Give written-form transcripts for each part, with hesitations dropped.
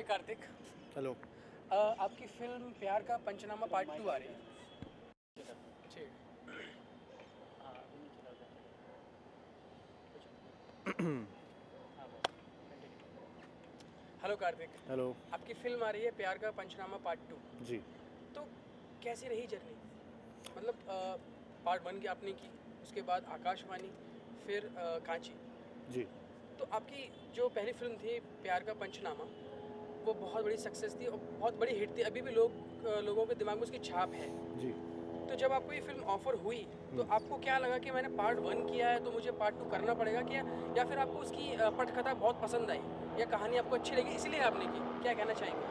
हाय Kartik. Hello. आपकी film प्यार का पंचनामा पार्ट 2 आ रही है। ठीक। हेलो कार्तिक। हेलो। आपकी फिल्म आ रही है प्यार का पंचनामा पार्ट 2। जी। तो कैसी रही जर्नी? मतलब पार्ट 1 की आपने की, उसके बाद आकाशवाणी, फिर कांची। जी। तो आपकी जो पहली फिल्म थी प्यार का पंचनामा, वो बहुत बड़ी सक्सेस थी और बहुत बड़ी हिट थी। अभी भी लोगों के दिमाग में उसकी छाप है। जी। तो जब आपको ये फिल्म ऑफर हुई तो आपको क्या लगा कि मैंने पार्ट 1 किया है तो मुझे पार्ट 2 करना पड़ेगा क्या, या फिर आपको उसकी पटकथा बहुत पसंद आई या कहानी आपको अच्छी लगी इसलिए आपने की? क्या कहना चाहेंगे?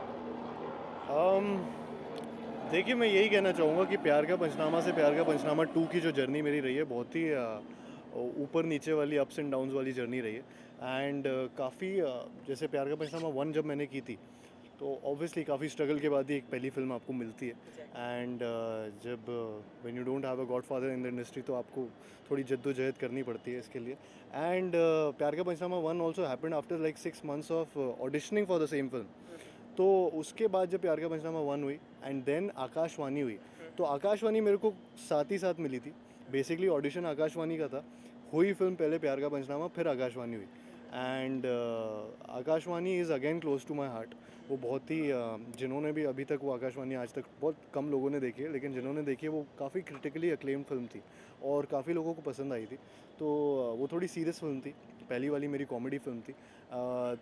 देखिए, मैं यही कहना चाहूँगा कि प्यार का पंचनामा से प्यार का पंचनामा 2 की जो जर्नी मेरी रही है बहुत ही ऊपर नीचे वाली, अप्स एंड डाउन्स वाली जर्नी रही है। एंड काफ़ी जैसे प्यार का पंचनामा 1 जब मैंने की थी तो ऑब्वियसली काफ़ी स्ट्रगल के बाद ही एक पहली फिल्म आपको मिलती है। एग्जैक्टली। एंड जब when you don't have a godfather in the industry तो आपको थोड़ी जद्दोजहद करनी पड़ती है इसके लिए। एंड प्यार का पंचनामा 1 also happened after like 6 months of auditioning for the same film. तो उसके बाद जब प्यार का पंचनामा 1 हुई एंड देन आकाशवाणी हुई, तो आकाशवाणी मेरे को साथ ही साथ मिली थी। बेसिकली ऑडिशन आकाशवाणी का था, हुई फिल्म पहले प्यार का पंचनामा, फिर आकाशवाणी हुई। And Akaashvani is again close to my heart. वो बहुत ही जिन्होंने भी अभी तक वो आकाशवाणी आज तक बहुत कम लोगों ने देखी है, लेकिन जिन्होंने देखी है वो काफ़ी क्रिटिकली अक्लेम्ड फिल्म थी और काफ़ी लोगों को पसंद आई थी। तो वो थोड़ी सीरियस फिल्म थी। पहली वाली मेरी कॉमेडी फिल्म थी।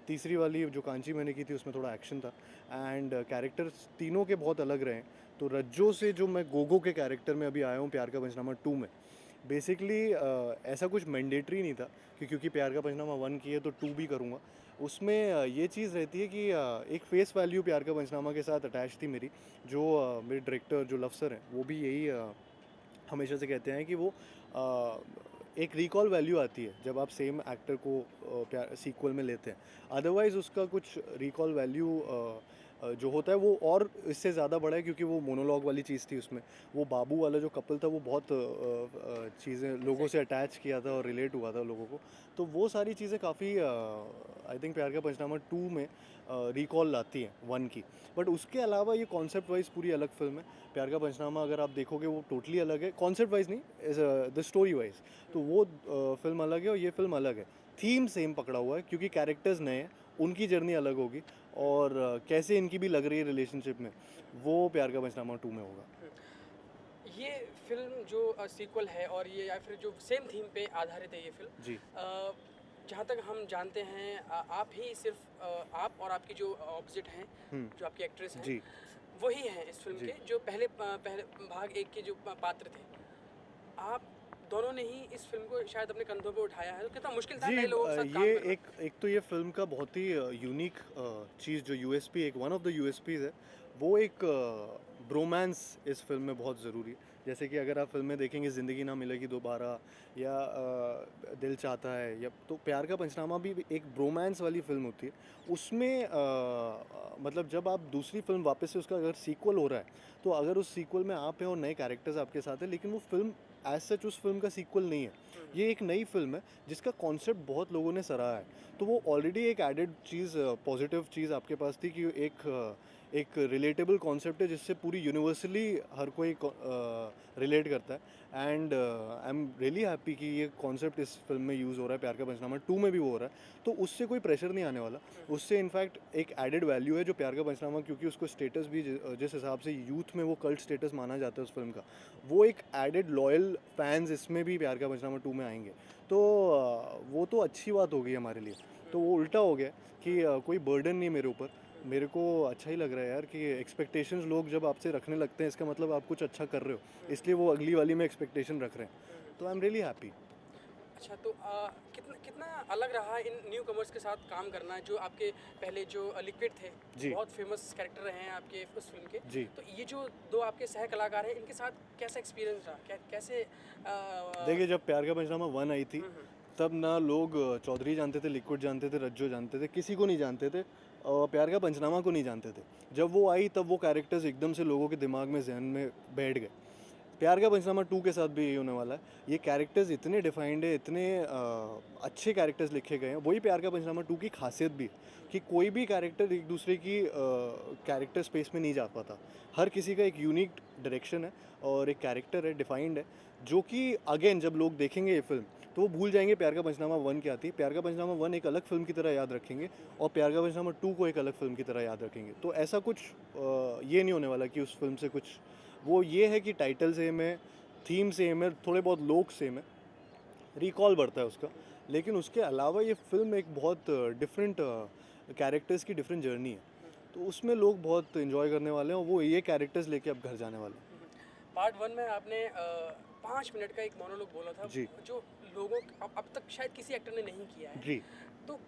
तीसरी वाली जो कांची मैंने की थी उसमें थोड़ा एक्शन था। एंड कैरेक्टर्स तीनों के बहुत अलग रहे हैं। तो रज्जो से जो मैं गोगो के कैरेक्टर में अभी आया हूँ प्यार का पंचनामा 2 में, बेसिकली ऐसा कुछ मैंडेटरी नहीं था कि क्योंकि प्यार का पंचनामा 1 की है तो 2 भी करूँगा। उसमें ये चीज़ रहती है कि एक फेस वैल्यू प्यार का पंचनामा के साथ अटैच थी मेरी। जो मेरे डायरेक्टर जो लव सर हैं वो भी यही हमेशा से कहते हैं कि वो एक रिकॉल वैल्यू आती है जब आप सेम एक्टर को प्यार सीक्वल में लेते हैं। अदरवाइज़ उसका कुछ रिकॉल वैल्यू जो होता है वो और इससे ज़्यादा बड़ा है, क्योंकि वो मोनोलॉग वाली चीज़ थी उसमें। वो बाबू वाला जो कपल था वो बहुत चीज़ें लोगों से अटैच किया था और रिलेट हुआ था लोगों को। तो वो सारी चीज़ें काफ़ी आई थिंक प्यार का पंचनामा 2 में रिकॉल लाती हैं 1 की। बट उसके अलावा ये कॉन्सेप्ट वाइज पूरी अलग फिल्म है। प्यार का पंचनामा अगर आप देखोगे वो टोटली अलग है, कॉन्सेप्ट वाइज नहीं, एज द स्टोरी वाइज। तो वो फिल्म अलग है और ये फिल्म अलग है। थीम सेम पकड़ा हुआ है क्योंकि कैरेक्टर्स नए हैं, उनकी जर्नी अलग होगी। और कैसे इनकी भी लग रही है रिलेशनशिप में, वो प्यार का पंचनामा 2 में होगा। ये फिल्म जो सीक्वल है और ये या फिर जो सेम थीम पे आधारित है ये फिल्म, जी। जहाँ तक हम जानते हैं आप ही सिर्फ आप और आपकी जो ऑपोजिट हैं, जो आपकी एक्ट्रेस हैं, जी। वही हैं इस फिल्म जी। के जो पहले भाग 1 के जो पात्र थे। आप दोनों ने ही इस फिल्म को शायद अपने कंधों पे उठाया है। तो कितना मुश्किल था जी। नए लोगों के साथ ये काम करना? एक तो ये फिल्म का बहुत ही यूनिक चीज़ जो यूएसपी, एक वन ऑफ द यूएसपीज़ है, वो एक ब्रोमांस इस फिल्म में बहुत ज़रूरी है। जैसे कि अगर आप फिल्म में देखेंगे ज़िंदगी ना मिलेगी दोबारा या दिल चाहता है, या तो प्यार का पंचनामा भी एक ब्रोमांस वाली फिल्म होती है। उसमें मतलब जब आप दूसरी फिल्म वापस से उसका अगर सीक्वल हो रहा है, तो अगर उस सीक्वल में आप हैं और नए कैरेक्टर्स आपके साथ हैं, लेकिन वो फिल्म एज सच उस फिल्म का सीक्वल नहीं है। ये एक नई फिल्म है जिसका कॉन्सेप्ट बहुत लोगों ने सराहा है। तो वो ऑलरेडी एक एडेड चीज़, पॉजिटिव चीज़ आपके पास थी कि एक रिलेटेबल कॉन्सेप्ट है जिससे पूरी यूनिवर्सली हर कोई रिलेट करता है। And I am really happy कि ये कॉन्सेप्ट इस फिल्म में यूज़ हो रहा है, प्यार का पंचनामा 2 में भी वो हो रहा है। तो उससे कोई प्रेशर नहीं आने वाला। उससे इनफैक्ट एक एडेड वैल्यू है जो प्यार का पंचनामा, क्योंकि उसको स्टेटस भी जिस हिसाब से यूथ में वो कल्ट स्टेटस माना जाता है उस फिल्म का, वो एक एडेड लॉयल फैंस इसमें भी प्यार का पंचनामा 2 में आएंगे। तो वो तो अच्छी बात हो गई हमारे लिए। तो वो उल्टा हो गया कि कोई बर्डन नहीं मेरे ऊपर। मेरे को अच्छा ही लग रहा है यार कि एक्सपेक्टेशंस लोग जब आपसे रखने लगते हैं, इसका मतलब आप कुछ अच्छा कर रहे हो, इसलिए वो अगली वाली में एक्सपेक्टेशन रख रहे हैं। तो आई एम रियली हैप्पी। अच्छा, तो कितना कितना अलग रहा इन न्यू कमर्स के साथ काम करना, जो आपके पहले जो लिक्विड थे, जी। बहुत फेमस कैरेक्टर रहे हैं आपके उस फिल्म के। जी। तो ये जो दो आपके सह कलाकार हैं, इनके साथ कैसा एक्सपीरियंस रहा? कैसे देखिए, जब प्यार का पंचनामा 1 आई थी तब ना लोग चौधरी जानते थे, लिक्विड जानते थे, रज्जो जानते थे, किसी को नहीं जानते थे। प्यार का पंचनामा को नहीं जानते थे। जब वो आई तब वो कैरेक्टर्स एकदम से लोगों के दिमाग में, जहन में बैठ गए। प्यार का पंचनामा 2 के साथ भी यही होने वाला है। ये कैरेक्टर्स इतने डिफाइंड है, इतने अच्छे कैरेक्टर्स लिखे गए हैं। वही प्यार का पंचनामा 2 की खासियत भी है कि कोई भी कैरेक्टर एक दूसरे की कैरेक्टर स्पेस में नहीं जा पाता। हर किसी का एक यूनिक डायरेक्शन है और एक कैरेक्टर है, डिफाइंड है, जो कि अगेन जब लोग देखेंगे ये फिल्म तो वो भूल जाएंगे प्यार का पंचनामा 1 क्या थी। प्यार का पंचनामा 1 एक अलग फिल्म की तरह याद रखेंगे और प्यार का पंचनामा 2 को एक अलग फिल्म की तरह याद रखेंगे। तो ऐसा कुछ ये नहीं होने वाला कि उस फिल्म से कुछ, वो ये है कि टाइटल सेम है, थीम सेम है, थोड़े बहुत लोग सेम है, रिकॉल बढ़ता है उसका, लेकिन उसके अलावा ये फिल्म एक बहुत डिफरेंट कैरेक्टर्स की डिफरेंट जर्नी है। तो उसमें लोग बहुत इन्जॉय करने वाले हैं और वो ये कैरेक्टर्स लेके अब घर जाने वाले हैं। पार्ट 1 में आपने 5 मिनट का एक मोनोलॉग बोला था जी। जो लोगों अब तक शायद किसी एक्टर ने नहीं किया है। जी तो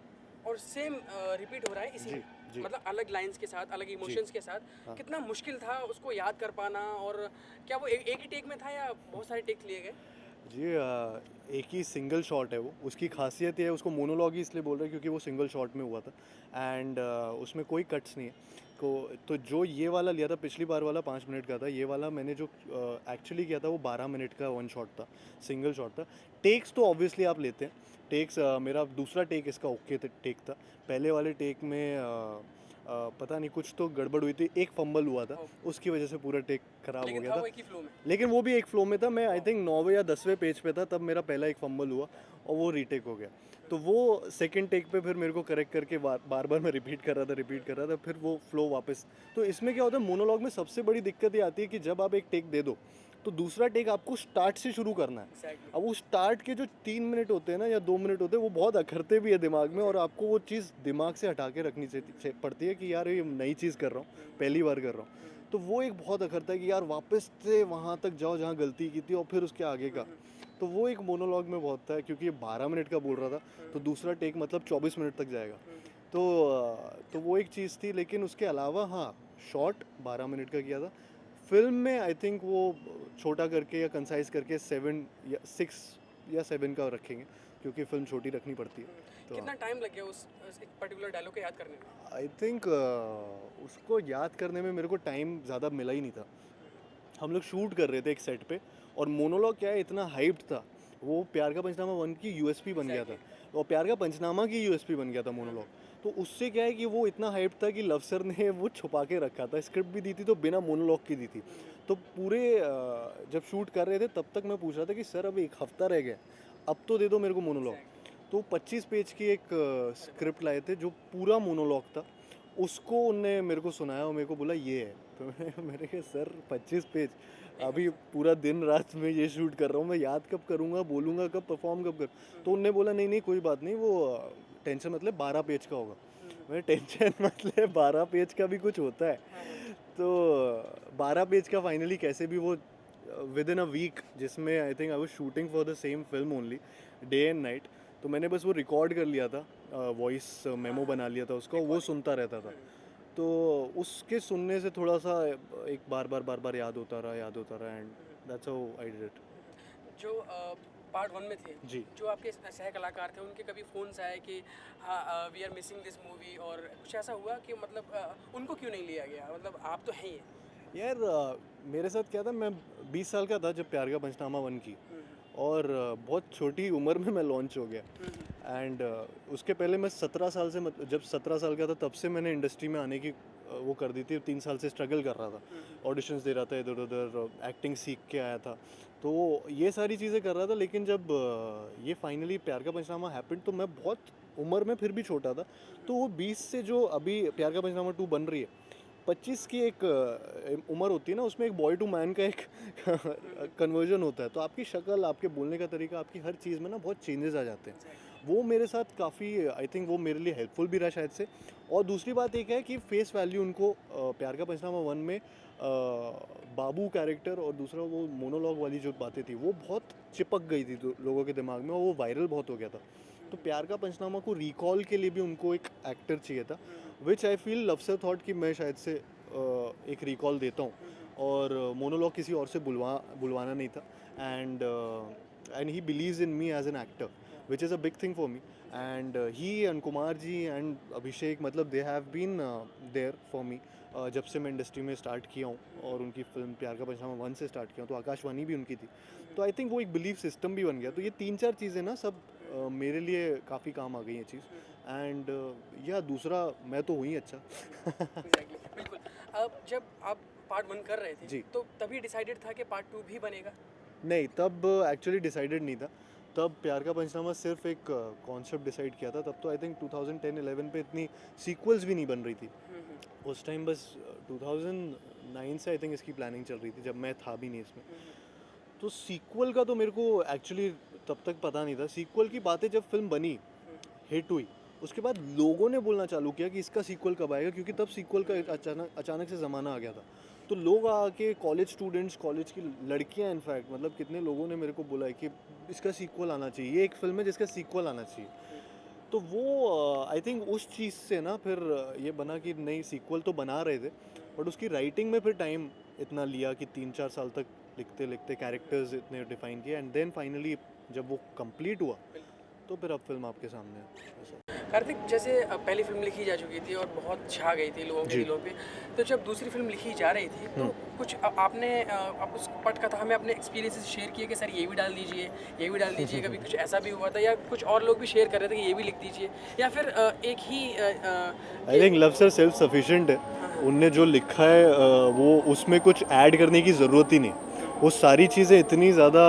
और सेम रिपीट हो रहा है इसी जी में। जी मतलब अलग लाइंस के साथ, अलग इमोशंस के साथ। हाँ। कितना मुश्किल था उसको याद कर पाना, और क्या वो एक ही टेक में था या बहुत सारे टेक लिए गए? जी एक ही सिंगल शॉट है वो। उसकी खासियत ये है, उसको मोनोलॉग ही इसलिए बोल रहे हैं क्योंकि वो सिंगल शॉट में हुआ था एंड उसमें कोई कट्स नहीं है को। तो जो ये वाला लिया था पिछली बार वाला 5 मिनट का था, ये वाला मैंने जो एक्चुअली किया था वो 12 मिनट का वन शॉट था, सिंगल शॉट था। टेक्स तो ऑब्वियसली आप लेते हैं, टेक्स मेरा दूसरा टेक इसका ओके टेक था। पहले वाले टेक में पता नहीं कुछ तो गड़बड़ हुई थी, एक फंबल हुआ था, उसकी वजह से पूरा टेक खराब हो लेकिन गया था था। वो एक ही फ्लो में। लेकिन वो भी एक फ्लो में था। मैं आई थिंक 9वें या 10वें पेज पे था तब मेरा पहला एक फंबल हुआ और वो रीटेक हो गया। तो वो सेकंड टेक पे फिर मेरे को करेक्ट करके बार बार मैं रिपीट कर रहा था, फिर वो फ्लो वापस। तो इसमें क्या होता है, मोनोलॉग में सबसे बड़ी दिक्कत ये आती है कि जब आप एक टेक दे दो तो दूसरा टेक आपको स्टार्ट से शुरू करना है। Exactly. अब वो स्टार्ट के जो 3 मिनट होते हैं ना या 2 मिनट होते हैं वो बहुत अखरते भी है दिमाग में, और आपको वो चीज़ दिमाग से हटा के रखनी पड़ती है कि यार ये नई चीज़ कर रहा हूँ, पहली बार कर रहा हूँ। तो वो एक बहुत अखरता है कि यार वापस से वहाँ तक जाओ जहाँ गलती की थी और फिर उसके आगे का। तो वो एक मोनोलॉग में बहुत था क्योंकि ये 12 मिनट का बोल रहा था, तो दूसरा टेक मतलब 24 मिनट तक जाएगा। तो वो एक चीज़ थी। लेकिन उसके अलावा हाँ, शॉर्ट 12 मिनट का किया था। फिल्म में आई थिंक वो छोटा करके या कंसाइज करके 7 या 6 या 7 का रखेंगे क्योंकि फिल्म छोटी रखनी पड़ती है। तो कितना टाइम लग गया उस एक पर्टिकुलर डायलॉग को याद करने में? आई थिंक उसको याद करने में मेरे को टाइम ज़्यादा मिला ही नहीं था। हम लोग शूट कर रहे थे एक सेट पे और मोनोलॉग क्या है, इतना हाइप्ड था वो। प्यार का पंचनामा 1 की यूएसपी बन गया था और प्यार का पंचनामा की यूएसपी बन गया था मोनोलॉग। तो उससे क्या है कि वो इतना हाइप था कि लव सर ने वो छुपा के रखा था, स्क्रिप्ट भी दी थी तो बिना मोनोलॉग की दी थी। तो पूरे जब शूट कर रहे थे तब तक मैं पूछ रहा था कि सर अब 1 हफ्ता रह गया, अब तो दे दो मेरे को मोनोलॉग। तो 25 पेज की एक स्क्रिप्ट लाए थे जो पूरा मोनोलॉग था, उसको उनने मेरे को सुनाया और मेरे को बोला ये है। तो मैंने कहा सर 25 पेज, अभी पूरा दिन रात में ये शूट कर रहा हूँ, मैं याद कब करूँगा, बोलूँगा कब, परफॉर्म कब कर। तो उनने बोला नहीं नहीं कोई बात नहीं, वो टेंशन मतलब 12 पेज का होगा। मैं टेंशन मतलब 12 पेज का भी कुछ होता है। तो 12 पेज का फाइनली कैसे भी वो विद इन अ वीक, जिसमें I think I was shooting for the same film only day and night. तो मैंने बस वो रिकॉर्ड कर लिया था, वॉइस मेमो बना लिया था उसका, वो सुनता रहता था। तो उसके सुनने से थोड़ा सा एक बार बार याद होता रहा and that's how I did it. जो पार्ट 1 में थे, जी। जो आपके सह कलाकार थे, उनके कभी फ़ोन्स आए कि हाँ we are missing this movie, और कुछ ऐसा हुआ कि मतलब उनको क्यों नहीं लिया गया? मतलब आप तो हैं ही। यार मेरे साथ क्या था, मैं 20 साल का था जब प्यार का पंचनामा 1 की, और बहुत छोटी उम्र में मैं लॉन्च हो गया। एंड उसके पहले मैं 17 साल से जब 17 साल का था तब से मैंने इंडस्ट्री में आने की वो कर दी थी। 3 साल से स्ट्रगल कर रहा था, ऑडिशंस दे रहा था इधर उधर, एक्टिंग सीख के आया था, तो ये सारी चीज़ें कर रहा था। लेकिन जब ये फाइनली प्यार का पंचनामा हैपेंड तो मैं बहुत उम्र में फिर भी छोटा था। तो वो 20 से जो अभी प्यार का पंचनामा 2 बन रही है, 25 की एक उम्र होती है ना, उसमें एक बॉय टू मैन का एक कन्वर्जन होता है। तो आपकी शक्ल, आपके बोलने का तरीका, आपकी हर चीज़ में ना बहुत चेंजेस आ जाते हैं। वो मेरे साथ काफ़ी आई थिंक वो मेरे लिए हेल्पफुल भी रहा शायद से। और दूसरी बात एक है कि फेस वैल्यू उनको प्यार का पंचनामा 1 में बाबू कैरेक्टर और दूसरा वो मोनोलॉग वाली जो बातें थी वो बहुत चिपक गई थी लोगों के दिमाग में, और वो वायरल बहुत हो गया था। तो प्यार का पंचनामा को रिकॉल के लिए भी उनको एक एक्टर चाहिए था, which I feel Lav sir thought कि मैं शायद से एक रिकॉल देता हूँ, और मोनोलॉग किसी और से बुलवाना नहीं था। And he believes in me as an actor. which is a big thing for me. And he and Kumar ji and Abhishek, मतलब they have been there for me जब से मैं इंडस्ट्री में स्टार्ट किया हूँ, और उनकी फिल्म प्यार का पंचनामा 1 से स्टार्ट किया हूँ, तो आकाशवाणी भी उनकी थी, तो आई थिंक वो एक बिलीफ सिस्टम भी बन गया। तो ये 3-4 चीज़ें ना सब मेरे लिए काफ़ी काम आ गई ये चीज़। एंड या दूसरा मैं तो हुई अच्छा। Exactly, बिल्कुल। अब जब आप पार्ट 1 कर रहे थे जी। तो तभी डिसाइडेड था कि पार्ट 2 भी बनेगा? नहीं, तब एक्चुअली डिसाइडेड नहीं था। तब प्यार का पंचनामा सिर्फ एक कॉन्सेप्ट डिसाइड किया था। तब तो आई थिंक 2010-11 पे इतनी सीक्वल्स भी नहीं बन रही थी। उस टाइम बस 2009 से आई थिंक इसकी प्लानिंग चल रही थी, जब मैं था भी नहीं इसमें। तो सीक्वल का तो मेरे को एक्चुअली तब तक पता नहीं था। सीक्वल की बातें जब फिल्म बनी, हिट हुई, उसके बाद लोगों ने बोलना चालू किया कि इसका सीक्वल कब आएगा, क्योंकि तब सीक्वल का एक अचानक से ज़माना आ गया था। तो लोग आके, कॉलेज स्टूडेंट्स, कॉलेज की लड़कियां इनफैक्ट, मतलब कितने लोगों ने मेरे को बोला है कि इसका सीक्वल आना चाहिए, ये एक फिल्म है जिसका सीक्वल आना चाहिए। तो वो आई थिंक उस चीज़ से ना फिर ये बना कि नहीं, सीक्वल तो बना रहे थे, बट उसकी राइटिंग में फिर टाइम इतना लिया कि 3-4 साल तक लिखते लिखते कैरेक्टर्स इतने डिफाइन किए, एंड देन फाइनली जब वो कंप्लीट हुआ तो फिर अब फिल्म आपके सामने है। ऐसा। कार्तिक, जैसे पहली फिल्म लिखी जा चुकी थी और बहुत छा गई थी लोगों के जी। दिलों पे, तो जब दूसरी फिल्म लिखी जा रही थी तो कुछ आपने आप उस पटकथा में अपने एक्सपीरियंसेस शेयर किए कि सर ये भी डाल दीजिए, ये भी डाल दीजिए, कभी कुछ ऐसा भी हुआ था, या कुछ और लोग भी शेयर कर रहे थे कि ये भी लिख दीजिए, या फिर एक ही I think Lav sir self sufficient है। उनने जो लिखा है वो उसमें कुछ ऐड करने की ज़रूरत ही नहीं। वो सारी चीज़ें इतनी ज़्यादा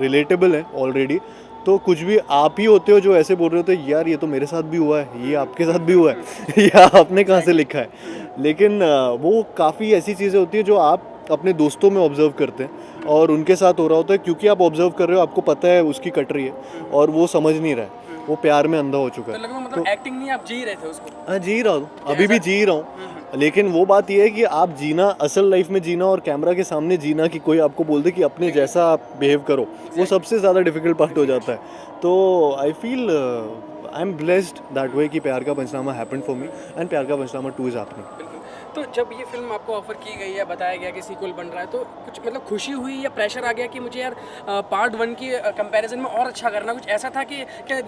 रिलेटेबल हैं ऑलरेडी। तो कुछ भी आप ही होते हो जो ऐसे बोल रहे होते यार ये तो मेरे साथ भी हुआ है, ये आपके साथ भी हुआ है या आपने कहाँ से लिखा है। लेकिन वो काफ़ी ऐसी चीज़ें होती हैं जो आप अपने दोस्तों में ऑब्जर्व करते हैं और उनके साथ हो रहा होता है, क्योंकि आप ऑब्जर्व कर रहे हो, आपको पता है उसकी कट रही है और वो समझ नहीं रहा है, वो प्यार में अंधा हो चुका तो है। लगभग मतलब एक्टिंग नहीं, आप जी रहे थे उसको? हाँ, जी रहा हूँ, अभी भी जी रहा हूँ। लेकिन वो बात ये है कि आप जीना, असल लाइफ में जीना और कैमरा के सामने जीना, कि कोई आपको बोल दे कि अपने जैसा आप बिहेव करो, वो सबसे ज़्यादा डिफिकल्ट पार्ट हो जाता है। तो I feel I am blessed that way कि प्यार का पंचनामा हैपेंड फॉर मी, एंड प्यार का पंचनामा 2 इज़ हैपनिंग। बिल्कुल। तो जब ये फिल्म आपको ऑफर की गई या बताया गया कि सीक्वल बन रहा है, तो कुछ मतलब खुशी हुई या प्रेशर आ गया कि मुझे यार पार्ट 1 की कंपैरिजन में और अच्छा करना? कुछ ऐसा था कि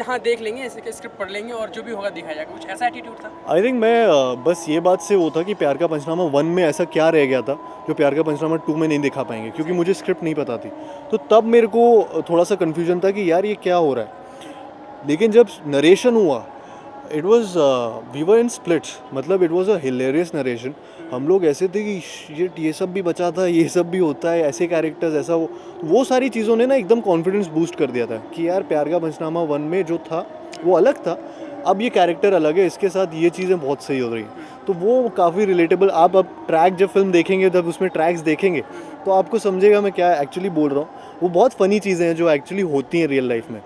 हाँ देख लेंगे, इसके स्क्रिप्ट पढ़ लेंगे और जो भी होगा दिखाया जाएगा, कुछ ऐसा एटीट्यूड था? आई थिंक मैं बस ये बात से वो था कि प्यार का पंचनामा 1 में ऐसा क्या रह गया था जो प्यार का पंचनामा 2 में नहीं दिखा पाएंगे, क्योंकि मुझे स्क्रिप्ट नहीं पता थी। तो तब मेरे को थोड़ा सा कन्फ्यूजन था कि यार ये क्या हो रहा है। लेकिन जब नरेशन हुआ, it was we were in splits, मतलब it was a hilarious narration. हम लोग ऐसे थे कि शिट, ये सब भी बचा था, ये सब भी होता है, ऐसे कैरेक्टर्स, ऐसा वो सारी चीज़ों ने ना एकदम कॉन्फिडेंस बूस्ट कर दिया था कि यार प्यार का पंचनामा 1 में जो था वो अलग था, अब ये कैरेक्टर अलग है, इसके साथ ये चीज़ें बहुत सही हो रही हैं। तो वो काफ़ी रिलेटेबल। आप अब ट्रैक जब फिल्म देखेंगे, जब उसमें ट्रैक्स देखेंगे तो आपको समझेगा मैं क्या एक्चुअली बोल रहा हूँ। वो बहुत फ़नी चीज़ें हैं जो एक्चुअली होती हैं रियल लाइफ में।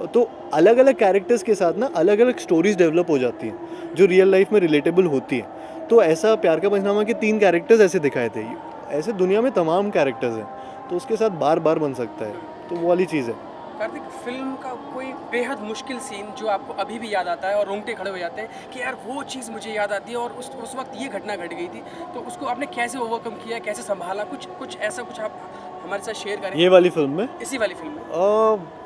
तो अलग अलग कैरेक्टर्स के साथ ना अलग अलग स्टोरीज डेवलप हो जाती हैं जो रियल लाइफ में रिलेटेबल होती हैं। तो ऐसा प्यार का पंचनामा के 3 कैरेक्टर्स ऐसे दिखाए थे, ऐसे दुनिया में तमाम कैरेक्टर्स हैं, तो उसके साथ बार बार बन सकता है, तो वो वाली चीज़ है। कार्तिक, फिल्म का कोई बेहद मुश्किल सीन जो आपको अभी भी याद आता है और रोंगटे खड़े हो जाते हैं कि यार वो चीज़ मुझे याद आती है और उस वक्त ये घटना घट गई थी, तो उसको आपने कैसे ओवरकम किया, कैसे संभाला? कुछ ऐसा कुछ आप हमारे साथ शेयर करें। ये वाली फिल्म में, इसी वाली फिल्म में